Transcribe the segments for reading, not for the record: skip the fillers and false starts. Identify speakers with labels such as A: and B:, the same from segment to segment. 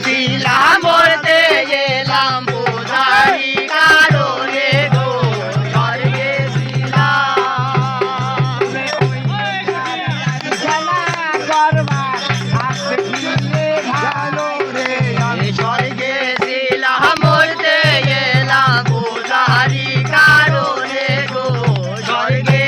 A: ছিলাম মরতে এলাম পূজারি কারণে গো স্বর্গে ছিলাম স্বর্গে ছিলাম মরতে এলাম পূজারি কারণে গো স্বর্গে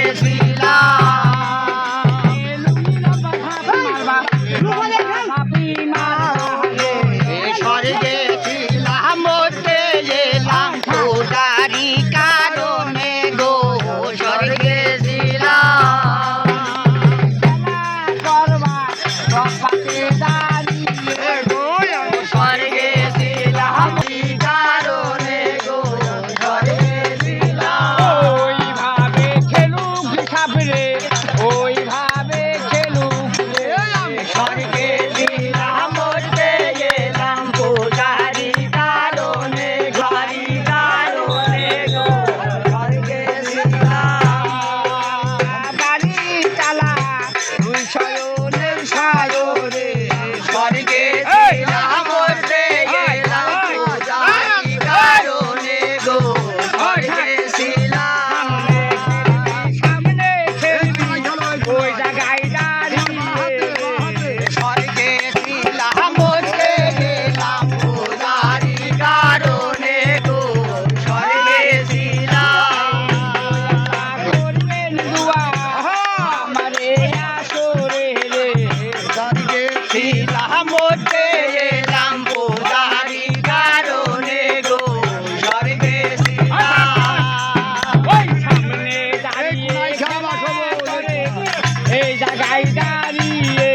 A: স্বর্গে ছিলাম মরতে এলাম পূজারি কারণে গো স্বর্গে ছিলাম স্বর্গে ছিলাম কারণে গো স্বর্গে ছিলাম
B: ওইভাবে খেলুক সাবরে ওইভাবে খেলুক
A: স্বর্গে ছিলাম মরতে এলাম পূজারি কারণে ঘরি কারণে গো স্বর্গে ছিলাম
B: গাড়ি চালা তুই শয়নের সায়রে
A: স্বর্গে ছিলাম মরতে এলাম পূজারি কারণে গো স্বর্গে ছিলাম
B: সামনে খেলবি ওই জায়গায় দাঁড়িয়ে
A: স্বর্গে ছিলাম মরতে এলাম পূজারি কারণে গো স্বর্গে ছিলাম
B: করবেন দুয়া আমারে আসরে রে
A: স্বর্গে ছিলাম মরতে এলাম পূজারি কারণে গো স্বর্গে ছিলাম
B: ওই সামনে দাঁড়িয়ে এই জায়গায় দাঁড়িয়ে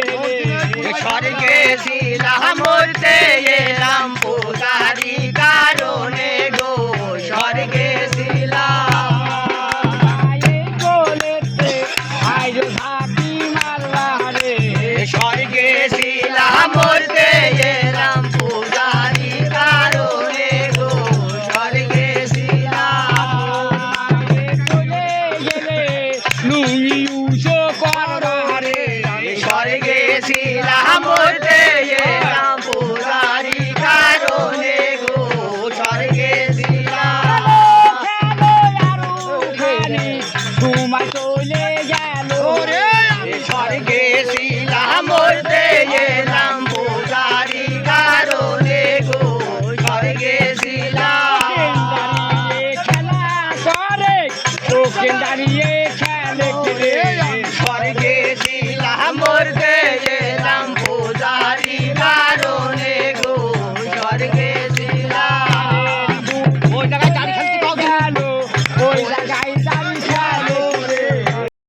A: স্বর্গে ছিলাম মরতে এলাম পূজারি কারণে গো স্বর্গে ছিলাম
B: বলেতে আজ ঝাঁকি মারলা রে
A: স্বর্গে ছিলাম মরতে এলাম পূজারি কারণে গো স্বর্গে ছিলাম
B: চলে গেলে নুই উজো করবা রে
A: স্বর্গে ছিলাম মরতে